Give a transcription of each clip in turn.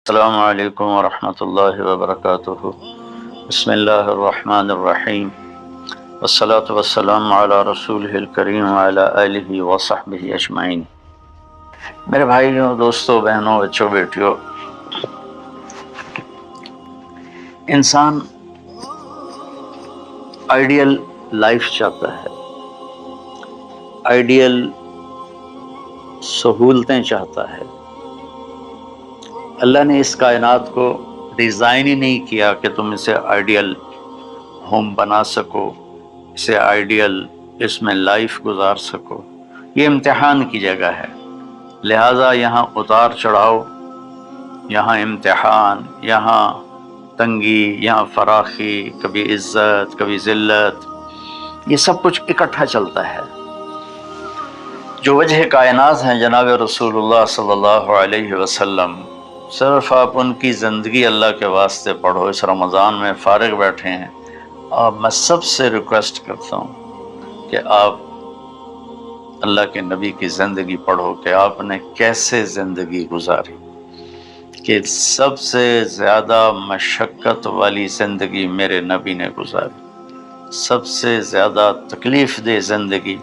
السلام علیکم ورحمۃ اللہ وبرکاتہ۔ بسم اللہ الرحمن الرحیم، والصلاة والسلام علی رسولہ الکریم وعلی آلہ وصحبہ اجمعین۔ میرے بھائیوں، دوستوں، بہنوں، بچوں، بیٹیوں، انسان آئیڈیل لائف چاہتا ہے، آئیڈیل سہولتیں چاہتا ہے۔ اللہ نے اس کائنات کو ڈیزائن ہی نہیں کیا کہ تم اسے آئیڈیل ہوم بنا سکو، اسے آئیڈیل اس میں لائف گزار سکو۔ یہ امتحان کی جگہ ہے، لہٰذا یہاں اتار چڑھاؤ، یہاں امتحان، یہاں تنگی، یہاں فراخی، کبھی عزت، کبھی ذلت، یہ سب کچھ اکٹھا چلتا ہے۔ جو وجہ کائنات ہیں جناب رسول اللہ صلی اللہ علیہ وسلم، صرف آپ ان کی زندگی اللہ کے واسطے پڑھو۔ اس رمضان میں فارغ بیٹھے ہیں، میں سب سے ریکویسٹ کرتا ہوں کہ آپ اللہ کے نبی کی زندگی پڑھو کہ آپ نے کیسے زندگی گزاری، کہ سب سے زیادہ مشقت والی زندگی میرے نبی نے گزاری، سب سے زیادہ تکلیف دہ زندگی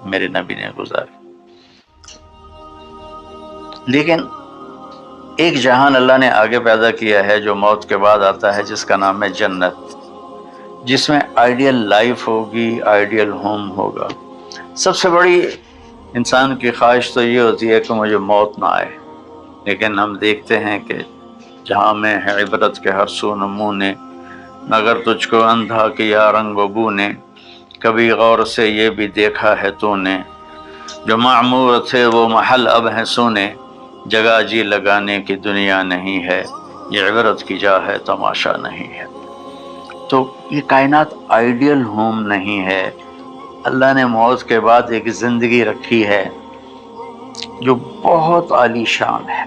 میرے نبی نے گزاری۔ لیکن ایک جہان اللہ نے آگے پیدا کیا ہے جو موت کے بعد آتا ہے، جس کا نام ہے جنت، جس میں آئیڈیل لائف ہوگی، آئیڈیل ہوم ہوگا۔ سب سے بڑی انسان کی خواہش تو یہ ہوتی ہے کہ مجھے موت نہ آئے، لیکن ہم دیکھتے ہیں کہ جہاں میں ہے عبرت کے ہر سو نمونے، مگر تجھ کو اندھا کیا رنگ و بو نے، کبھی غور سے یہ بھی دیکھا ہے تو نے، جو معمور تھے وہ محل اب ہیں سونے، جگہ جی لگانے کی دنیا نہیں ہے، یہ عبرت کی جا ہے تماشا نہیں ہے۔ تو یہ کائنات آئیڈیل ہوم نہیں ہے۔ اللہ نے موت کے بعد ایک زندگی رکھی ہے جو بہت عالی شان ہے،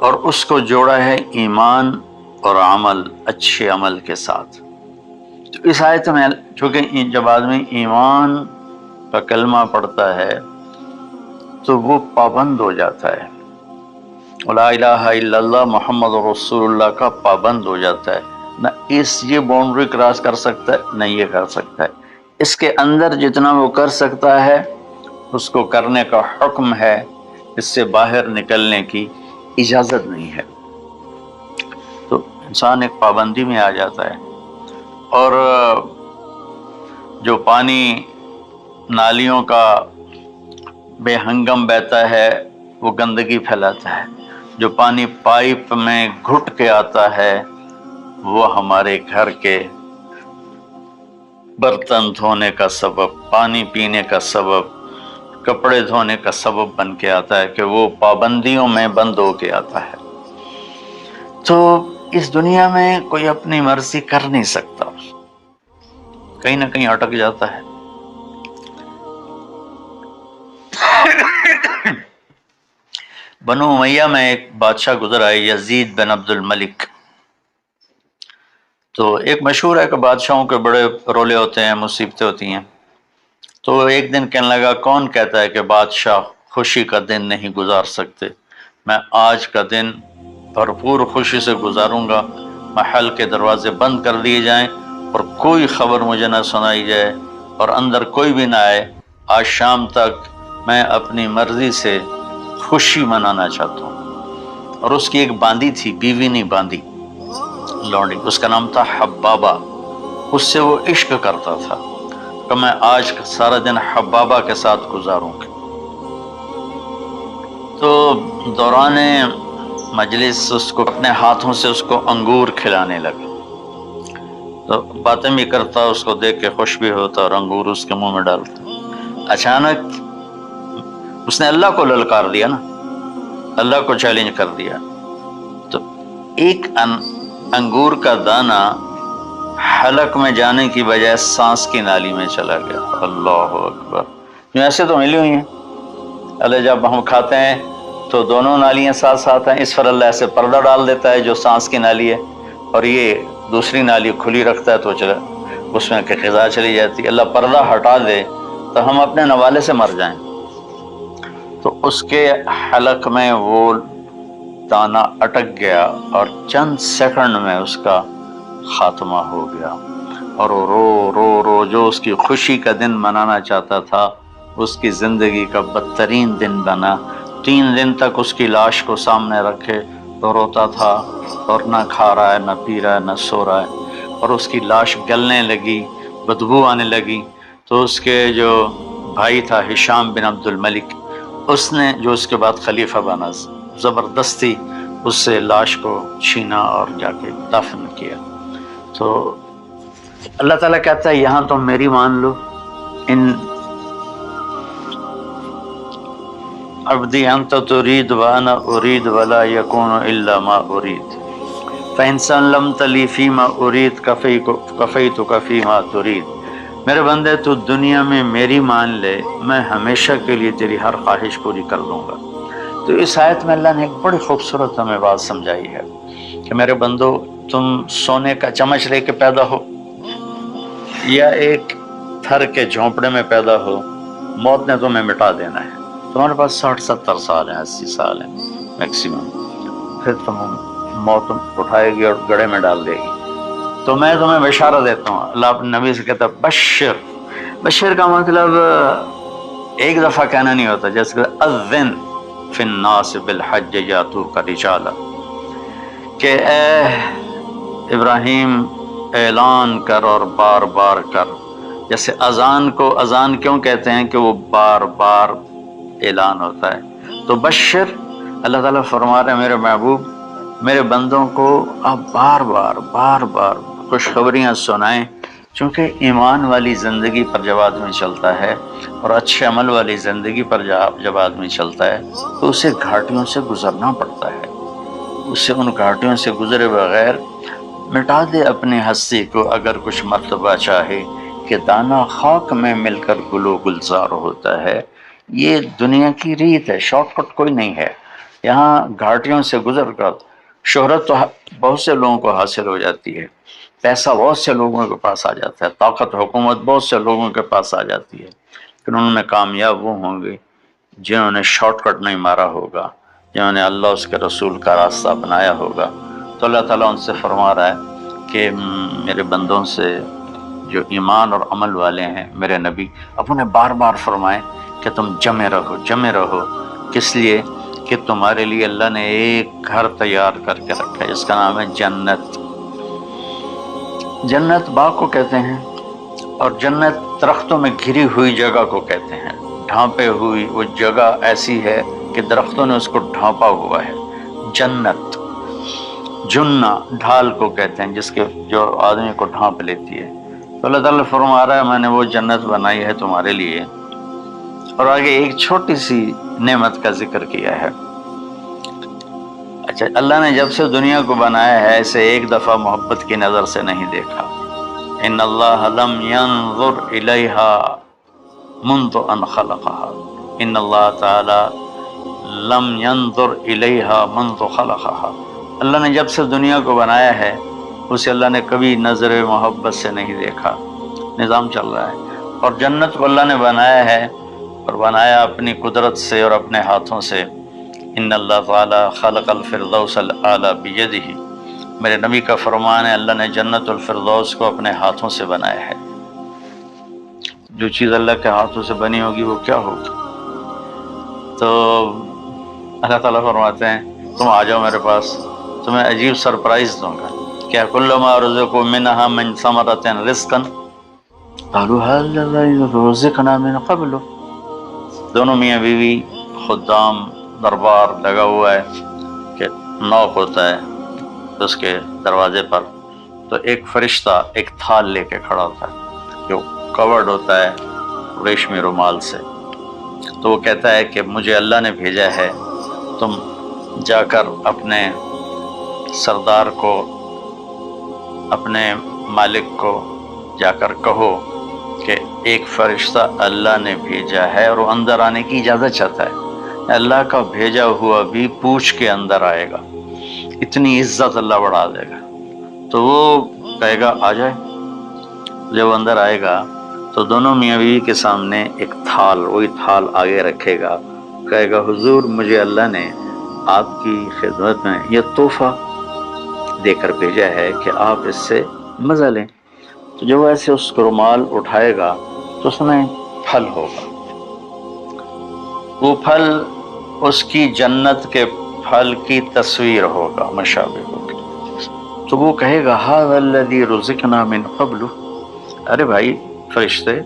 اور اس کو جوڑا ہے ایمان اور عمل، اچھے عمل کے ساتھ۔ تو اس آیت میں چونکہ جب آدمی ایمان کا کلمہ پڑھتا ہے تو وہ پابند ہو جاتا ہے، لا الہ الا اللہ محمد رسول اللہ کا پابند ہو جاتا ہے، نہ یہ باؤنڈری کراس کر سکتا ہے، نہ یہ کر سکتا ہے۔ اس کے اندر جتنا وہ کر سکتا ہے اس کو کرنے کا حکم ہے، اس سے باہر نکلنے کی اجازت نہیں ہے۔ تو انسان ایک پابندی میں آ جاتا ہے، اور جو پانی نالیوں کا بے ہنگم بہتا ہے وہ گندگی پھیلاتا ہے، جو پانی پائپ میں گھٹ کے آتا ہے وہ ہمارے گھر کے برتن دھونے کا سبب، پانی پینے کا سبب، کپڑے دھونے کا سبب بن کے آتا ہے، کہ وہ پابندیوں میں بند ہو کے آتا ہے۔ تو اس دنیا میں کوئی اپنی مرضی کر نہیں سکتا، کہیں نہ کہیں اٹک جاتا ہے۔ بنو امیہ میں ایک بادشاہ گزر آئے، یزید بن عبد الملک۔ تو ایک مشہور ہے کہ بادشاہوں کے بڑے رولے ہوتے ہیں، مصیبتیں ہوتی ہیں۔ تو ایک دن کہنے لگا، کون کہتا ہے کہ بادشاہ خوشی کا دن نہیں گزار سکتے؟ میں آج کا دن بھرپور خوشی سے گزاروں گا، محل کے دروازے بند کر دیے جائیں اور کوئی خبر مجھے نہ سنائی جائے اور اندر کوئی بھی نہ آئے۔ آج شام تک میں اپنی مرضی سے خوشی منانا چاہتا ہوں۔ اور اس کی ایک باندی تھی، بیوی نہیں باندی، لونڈی، اس کا نام تھا حبابہ۔ اس سے وہ عشق کرتا تھا کہ میں آج سارا دن حبابہ کے ساتھ گزاروں گا۔ تو دوران مجلس اس کو اپنے ہاتھوں سے اس کو انگور کھلانے لگا، تو باتیں بھی کرتا، اس کو دیکھ کے خوش بھی ہوتا اور انگور اس کے منہ میں ڈالتا۔ اچانک اس نے اللہ کو للکار دیا نا، اللہ کو چیلنج کر دیا، تو ایک انگور کا دانہ حلق میں جانے کی بجائے سانس کی نالی میں چلا گیا۔ اللہ اکبر! ایسے تو ملی ہوئی ہیں اللہ، جب ہم کھاتے ہیں تو دونوں نالیاں ساتھ ساتھ ہیں، اس پر اللہ ایسے پردہ ڈال دیتا ہے جو سانس کی نالی ہے، اور یہ دوسری نالی کھلی رکھتا ہے تو چلا اس میں کہ غذا چلی جاتی ہے۔ اللہ پردہ ہٹا دے تو ہم اپنے نوالے سے مر جائیں۔ تو اس کے حلق میں وہ دانہ اٹک گیا اور چند سیکنڈ میں اس کا خاتمہ ہو گیا، اور وہ رو رو رو جو اس کی خوشی کا دن منانا چاہتا تھا اس کی زندگی کا بدترین دن بنا۔ 3 دن تک اس کی لاش کو سامنے رکھے تو روتا تھا، اور نہ کھا رہا ہے، نہ پی رہا ہے، نہ سو رہا ہے، اور اس کی لاش گلنے لگی، بدبو آنے لگی۔ تو اس کے جو بھائی تھا ہشام بن عبد الملک، اس نے جو اس کے بعد خلیفہ بنا، زبردستی اس سے لاش کو چھینا اور جا کے دفن کیا۔ تو اللہ تعالیٰ کہتا ہے یہاں تم میری مان لو، ان عبدی انت ترید وانا ارید ولا یکون الا ما ارید فإن سلمت لی فیما ارید کفیتک فیما ترید۔ میرے بندے تو دنیا میں میری مان لے، میں ہمیشہ کے لیے تیری ہر خواہش پوری کر دوں گا۔ تو اس آیت میں اللہ نے ایک بڑی خوبصورت ہمیں بات سمجھائی ہے کہ میرے بندو، تم سونے کا چمچ لے کے پیدا ہو یا ایک تھر کے جھونپڑے میں پیدا ہو، موت نے تمہیں مٹا دینا ہے۔ تمہارے پاس 60-70 سال ہیں، 80 سال ہیں میکسیمم، پھر موت اٹھائے گی اور گڑھے میں ڈال دے گی۔ تو میں تمہیں بشارت دیتا ہوں، اللہ اپنے نبی سے کہتا ہے بشر۔ بشر کا مطلب ایک دفعہ کہنا نہیں ہوتا، جیسے کہ اذن فی الناس بالحج یاتوک رجالا، کہ اے ابراہیم اعلان کر اور بار بار کر۔ جیسے اذان کو اذان کیوں کہتے ہیں کہ وہ بار بار اعلان ہوتا ہے۔ تو بشر، اللہ تعالیٰ فرما رہے ہیں میرے محبوب، میرے بندوں کو آپ بار بار خوشخبریاں سنائیں، چونکہ ایمان والی زندگی پر جب آدمی چلتا ہے اور اچھے عمل والی زندگی پر جب آدمی چلتا ہے تو اسے گھاٹیوں سے گزرنا پڑتا ہے۔ اسے ان گھاٹیوں سے گزرے بغیر مٹا دے اپنی ہستی کو اگر کچھ مرتبہ چاہے، کہ دانہ خاک میں مل کر گل و گلزار ہوتا ہے۔ یہ دنیا کی ریت ہے، شارٹ کٹ کوئی نہیں ہے۔ یہاں گھاٹیوں سے گزر کر شہرت تو بہت سے لوگوں کو حاصل ہو جاتی ہے، پیسہ بہت سے لوگوں کے پاس آ جاتا ہے، طاقت حکومت بہت سے لوگوں کے پاس آ جاتی ہے، لیکن ان میں کامیاب وہ ہوں گے جنہوں نے شارٹ کٹ نہیں مارا ہوگا، جنہوں نے اللہ اس کے رسول کا راستہ اپنایا ہوگا۔ تو اللہ تعالیٰ ان سے فرما رہا ہے کہ میرے بندوں سے جو ایمان اور عمل والے ہیں، میرے نبی اپنے بار بار فرمائیں کہ تم جمے رہو۔ کس لیے؟ کہ تمہارے لیے اللہ نے ایک گھر تیار کر کے رکھا ہے جس کا نام ہے جنت۔ جنت باغ کو کہتے ہیں، اور جنت درختوں میں گھری ہوئی جگہ کو کہتے ہیں۔ ڈھانپے ہوئی وہ جگہ ایسی ہے کہ درختوں نے اس کو ڈھانپا ہوا ہے۔ جنت جنہ ڈھال کو کہتے ہیں، جس کے جو آدمی کو ڈھانپ لیتی ہے۔ تو اللہ تعالیٰ فرما رہا ہے میں نے وہ جنت بنائی ہے تمہارے لیے۔ اور آگے ایک چھوٹی سی نعمت کا ذکر کیا ہے۔ اچھا، اللہ نے جب سے دنیا کو بنایا ہے اسے ایک دفعہ محبت کی نظر سے نہیں دیکھا۔ ان اللہ لم ينظر الیہا منذ ان خلقها، ان اللہ تعالی لم ينظر الیہا منذ خلقها۔ اللہ نے جب سے دنیا کو بنایا ہے اسے اللہ نے کبھی نظر محبت سے نہیں دیکھا۔ نظام چل رہا ہے، اور جنت کو اللہ نے بنایا ہے، اور بنایا اپنی قدرت سے اور اپنے ہاتھوں سے۔ ان اللہ تعالی خلق الفردوس الاعلی بیدہ، میرے نبی کا فرمان ہے اللہ نے جنت الفردوس کو اپنے ہاتھوں سے بنایا ہے۔ جو چیز اللہ کے ہاتھوں سے بنی ہوگی وہ کیا ہوگی؟ تو اللہ تعالیٰ فرماتے ہیں تم آ جاؤ میرے پاس، تمہیں عجیب سرپرائز دوں گا۔ کیا کلما رزقوا منها من ثمرۃ رزقا قالوا هذا رزقنا من قبل۔ دونوں میاں بیوی، خدام، دربار لگا ہوا ہے کہ نوک ہوتا ہے اس کے دروازے پر، تو ایک فرشتہ ایک تھال لے کے کھڑا ہوتا ہے جو کورڈ ہوتا ہے ریشمی رومال سے۔ تو وہ کہتا ہے کہ مجھے اللہ نے بھیجا ہے، تم جا کر اپنے سردار کو، اپنے مالک کو جا کر کہو کہ ایک فرشتہ اللہ نے بھیجا ہے اور وہ اندر آنے کی اجازت چاہتا ہے۔ اللہ کا بھیجا ہوا بھی پوچھ کے اندر آئے گا، اتنی عزت اللہ بڑھا دے گا۔ تو وہ کہے گا آ جائے۔ جب وہ اندر آئے گا تو دونوں میاں بیوی کے سامنے ایک تھال، وہی تھال آگے رکھے گا، کہے گا حضور مجھے اللہ نے آپ کی خدمت میں یہ تحفہ دے کر بھیجا ہے کہ آپ اس سے مزہ لیں۔ تو جب ایسے اس کو رومال اٹھائے گا تو اس میں پھل ہوگا، وہ پھل اس کی جنت کے پھل کی تصویر ہوگا، مشابہ ہوگی۔ تو وہ کہے گا ھذا الذی رزقنا من قبل، ارے بھائی فرشتے،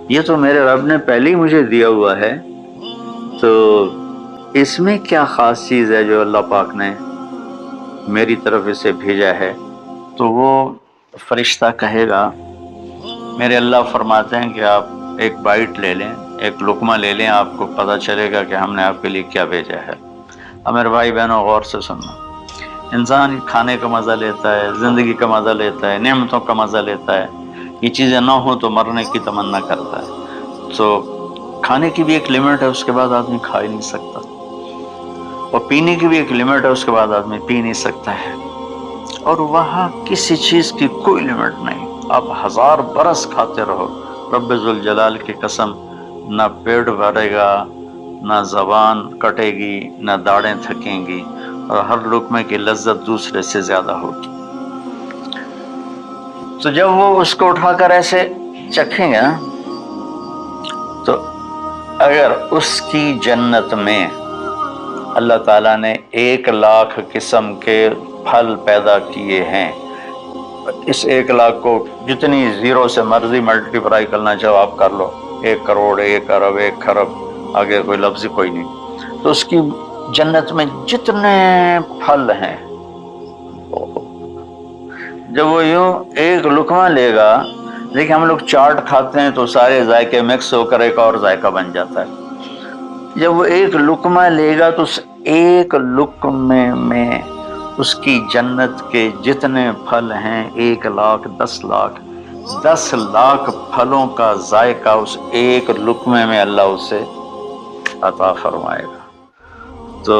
یہ تو میرے رب نے پہلے ہی مجھے دیا ہوا ہے، تو اس میں کیا خاص چیز ہے جو اللہ پاک نے میری طرف اسے بھیجا ہے؟ تو وہ فرشتہ کہے گا، میرے اللہ فرماتے ہیں کہ آپ ایک بائٹ لے لیں، ایک لقمہ لے لیں، آپ کو پتہ چلے گا کہ ہم نے آپ کے لیے کیا بھیجا ہے۔ اب میرے بھائی بہنوں غور سے سننا، انسان کھانے کا مزہ لیتا ہے، زندگی کا مزہ لیتا ہے، نعمتوں کا مزہ لیتا ہے، یہ چیزیں نہ ہوں تو مرنے کی تمنا کرتا ہے۔ تو کھانے کی بھی ایک لمٹ ہے، اس کے بعد آدمی کھا ہی نہیں سکتا، اور پینے کی بھی ایک لمٹ ہے، اس کے بعد آدمی پی نہیں سکتا ہے، اور وہاں کسی چیز کی کوئی لمٹ نہیں، آپ 1000 برس کھاتے رہو، رب ذوالجلال کی قسم نہ پیٹ بھرے گا، نہ زبان کٹے گی، نہ داڑیں تھکیں گی، اور ہر لقمے کی لذت دوسرے سے زیادہ ہوگی۔ تو جب وہ اس کو اٹھا کر ایسے چکھیں گے نا، تو اگر اس کی جنت میں اللہ تعالیٰ نے 1,00,000 قسم کے پھل پیدا کیے ہیں، اس 1,00,000 کو جتنی زیرو سے مرضی ملٹی پلائی کرنا چاہو آپ کر لو، 1 کروڑ، 1 ارب، 1 خرب، آگے کوئی لفظ کوئی نہیں۔ تو اس کی جنت میں جتنے پھل ہیں، جب وہ یوں ایک لقمہ لے گا، دیکھیں ہم لوگ چاٹ کھاتے ہیں تو سارے ذائقے مکس ہو کر ایک اور ذائقہ بن جاتا ہے، جب وہ ایک لقمہ لے گا تو اس ایک لقمے میں اس کی جنت کے جتنے پھل ہیں 1,00,000، 10,00,000 پھلوں کا ذائقہ اس ایک لقمے میں اللہ اسے عطا فرمائے گا۔ تو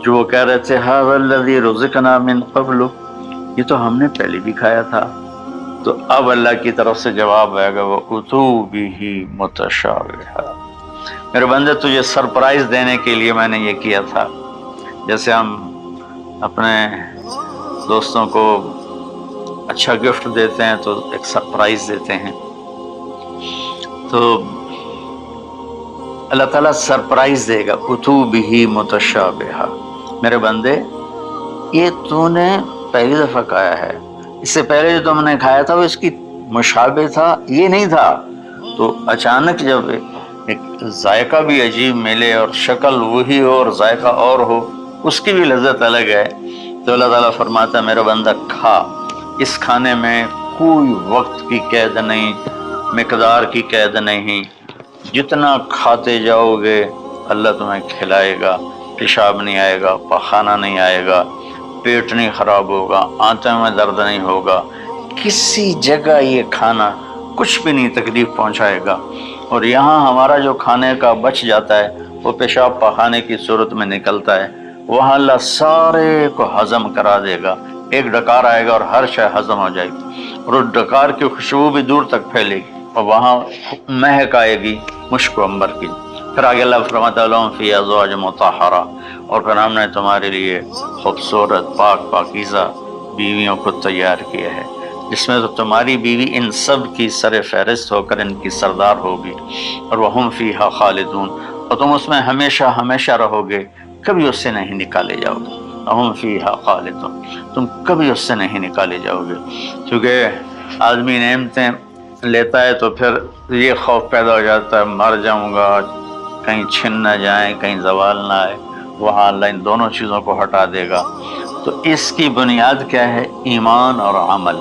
جو وہ کہہ رہے تھے ھذا الذی رزقنا من قبل، یہ تو ہم نے پہلے بھی کھایا تھا، تو اب اللہ کی طرف سے جواب آئے گا، وَأُتُوا بِهِ مُتَشَابِهًا، میرے بندے تجھے سرپرائز دینے کے لیے میں نے یہ کیا تھا۔ جیسے ہم اپنے دوستوں کو اچھا گفٹ دیتے ہیں تو ایک سرپرائز دیتے ہیں، تو اللہ تعالیٰ سرپرائز دے گا، اتو بھی متشابہا، میرے بندے یہ تو نے پہلی دفعہ کھایا ہے، اس سے پہلے جو تم نے کھایا تھا وہ اس کی مشابہ تھا، یہ نہیں تھا۔ تو اچانک جب ایک ذائقہ بھی عجیب ملے اور شکل وہی ہو اور ذائقہ اور ہو، اس کی بھی لذت الگ ہے، تو اللہ تعالیٰ فرماتا ہے میرا بندہ کھا، اس کھانے میں کوئی وقت کی قید نہیں، مقدار کی قید نہیں، جتنا کھاتے جاؤ گے اللہ تمہیں کھلائے گا، پیشاب نہیں آئے گا، پخانہ نہیں آئے گا، پیٹ نہیں خراب ہوگا، آنتوں میں درد نہیں ہوگا، کسی جگہ یہ کھانا کچھ بھی نہیں تکلیف پہنچائے گا۔ اور یہاں ہمارا جو کھانے کا بچ جاتا ہے وہ پیشاب پخانے کی صورت میں نکلتا ہے، وہاں اللہ سارے کو ہضم کرا دے گا، ایک ڈکار آئے گا اور ہر شے ہضم ہو جائے گی، اور اس ڈکار کی خوشبو بھی دور تک پھیلے گی، اور وہاں مہک آئے گی مشک و عنبر کی۔ پھر آگے اللہ فرماتا ہے لہم فیہا ازواج مطہرہ، اور پھر ہم نے تمہارے لیے خوبصورت پاک پاکیزہ بیویوں کو تیار کیا ہے، جس میں تو تمہاری بیوی ان سب کی سر فہرست ہو کر ان کی سردار ہوگی، اور وہم فیہا خالدون، اور تم اس میں ہمیشہ ہمیشہ رہو گے، کبھی اس سے نہیں نکالے جاؤ گے، وہم فیہا خالدون، تم کبھی اس سے نہیں نکالے جاؤ گے۔ کیونکہ آدمی نعمتیں لیتا ہے تو پھر یہ خوف پیدا ہو جاتا ہے مر جاؤں گا، کہیں چھن نہ جائیں، کہیں زوال نہ آئے، وہاں اللہ ان دونوں چیزوں کو ہٹا دے گا۔ تو اس کی بنیاد کیا ہے؟ ایمان اور عمل۔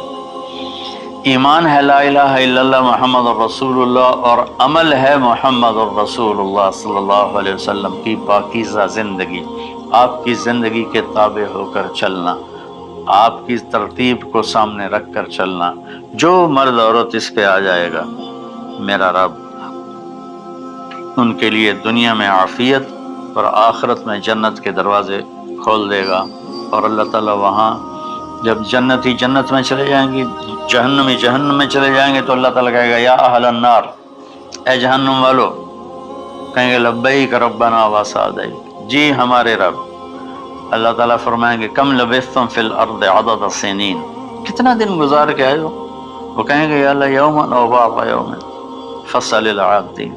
ایمان ہے لا الہ الا اللہ محمد الرسول اللہ، اور عمل ہے محمد الرسول اللہ صلی اللہ علیہ وسلم کی پاکیزہ زندگی، آپ کی زندگی کے تابع ہو کر چلنا، آپ کی ترتیب کو سامنے رکھ کر چلنا۔ جو مرد عورت اس پہ آ جائے گا، میرا رب ان کے لیے دنیا میں عافیت اور آخرت میں جنت کے دروازے کھول دے گا، اور اللہ تعالیٰ وہاں جب جنتی جنت میں چلے جائیں گے، جہنمی جہنم میں چلے جائیں گے، تو اللہ تعالیٰ کہے گا یا اہل النار، اے جہنم والو، کہیں گے لبیک ربنا و سعدیک، جی ہمارے رب۔ اللہ تعالیٰ فرمائیں گے کم لبثتم فی الارض عدد سنین، کتنا دن گزار کے آئے ہو؟ وہ کہیں گے یا اللہ یوما او بعض یوم فصل العادین،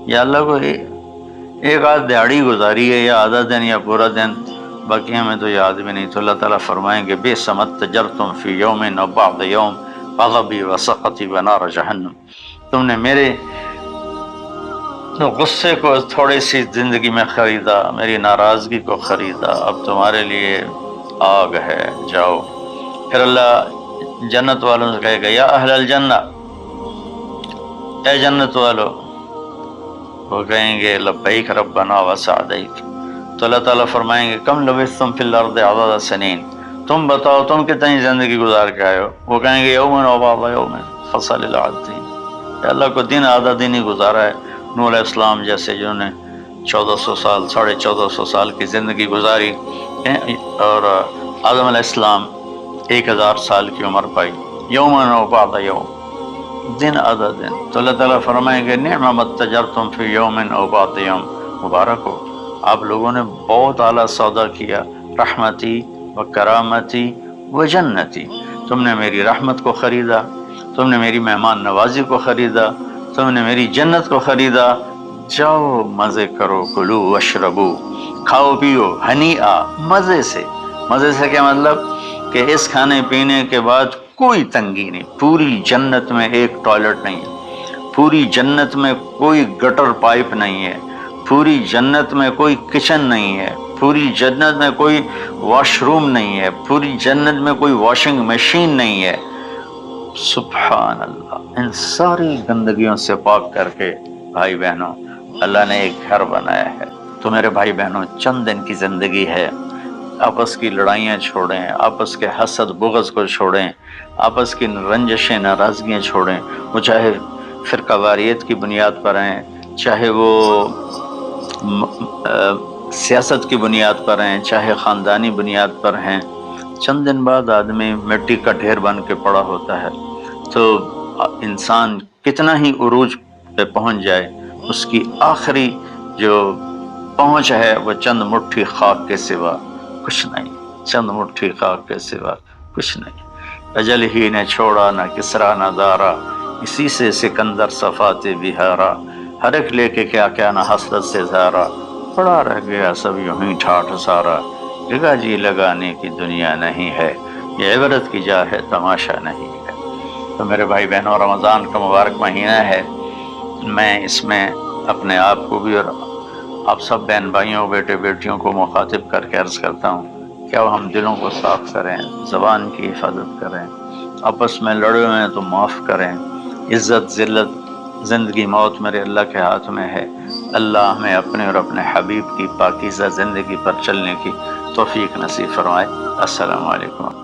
یا اللہ کو ایک آدھ دیہڑی گزاری ہے یا آدھا دن یا پورا دن، باقی ہمیں تو یاد بھی نہیں۔ تو اللہ تعالیٰ فرمائیں گے بئس ما اتجرتم فی یوم او بعض یوم غضبی و سخطی و نار جہنم، تم نے میرے غصے کو تھوڑی سی زندگی میں خریدا، میری ناراضگی کو خریدا، اب تمہارے لیے آگ ہے، جاؤ۔ پھر اللہ جنت والوں سے کہے گا یا اہل الجنہ، اے جنت والو، وہ کہیں گے لبیک ربنا و سعدیک۔ تو اللہ تعالیٰ فرمائیں گے کم لبثتم فی الارض عدد سنین، تم بتاؤ تم کتنی زندگی گزار کے آئے ہو؟ وہ کہیں گے یوما و بعض یوم فصل العادین، اللہ کو دن آدھا دن ہی گزارا ہے۔ نوح علیہ السلام جیسے جنہوں نے 1400 سال 1450 سال کی زندگی گزاری، اور آدم علیہ السلام 1000 سال کی عمر پائی، یوما و بعض یوم، دن آدھا دن۔ تو اللہ تعالیٰ فرمائیں گے نعم ما اتجرتم فی یوم او بعض یوم، مبارک ہو، آپ لوگوں نے بہت اعلیٰ سودا کیا، رحمتی و کرامتی و جنتی، تم نے میری رحمت کو خریدا، تم نے میری مہمان نوازی کو خریدا، تم نے میری جنت کو خریدا، جاؤ مزے کرو، کلو واشربو، کھاؤ پیو، ہنیئا، مزے سے۔ مزے سے کیا مطلب کہ اس کھانے پینے کے بعد کوئی تنگی نہیں، پوری جنت میں ایک ٹوائلٹ نہیں ہے، پوری جنت میں کوئی گٹر پائپ نہیں ہے، پوری جنت میں کوئی کچن نہیں ہے، پوری جنت میں کوئی واش روم نہیں ہے، پوری جنت میں کوئی واشنگ مشین نہیں ہے۔ سبحان اللہ، ان ساری گندگیوں سے پاک کر کے بھائی بہنوں اللہ نے ایک گھر بنایا ہے۔ تو میرے بھائی بہنوں چند دن کی زندگی ہے، آپس کی لڑائیاں چھوڑیں، آپس کے حسد بغض کو چھوڑیں، آپس کی رنجشیں ناراضگیاں چھوڑیں، وہ چاہے فرقہ واریت کی بنیاد پر ہیں، چاہے وہ سیاست کی بنیاد پر ہیں، چاہے خاندانی بنیاد پر ہیں۔ چند دن بعد آدمی مٹی کا ڈھیر بن کے پڑا ہوتا ہے، تو انسان کتنا ہی عروج پہ پہنچ جائے، اس کی آخری جو پہنچ ہے وہ چند مٹھی خاک کے سوا کچھ نہیں، چند مٹھی خاک کے سوا کچھ نہیں۔ اجل ہی نے چھوڑا نہ کسرا نہ دارا، اسی سے سکندر صفات بہارا، ہر ایک لے کے کیا کیا نہ حسرت سے زارا، پڑا رہ گیا سب یوں ہی ٹھاٹھ سارا، جگہ جی لگانے کی دنیا نہیں ہے، یہ عبرت کی جا ہے تماشا نہیں ہے۔ تو میرے بھائی بہنوں رمضان کا مبارک مہینہ ہے، میں اس میں اپنے آپ کو بھی اور آپ سب بہن بھائیوں بیٹے بیٹیوں کو مخاطب کر کے عرض کرتا ہوں کہ اب ہم دلوں کو صاف کریں، زبان کی حفاظت کریں، آپس میں لڑے ہوئے ہیں تو معاف کریں، عزت ذلت زندگی موت میرے اللہ کے ہاتھ میں ہے۔ اللہ ہمیں اپنے اور اپنے حبیب کی پاکیزہ زندگی پر چلنے کی توفیق نصیب فرمائے۔ السلام علیکم۔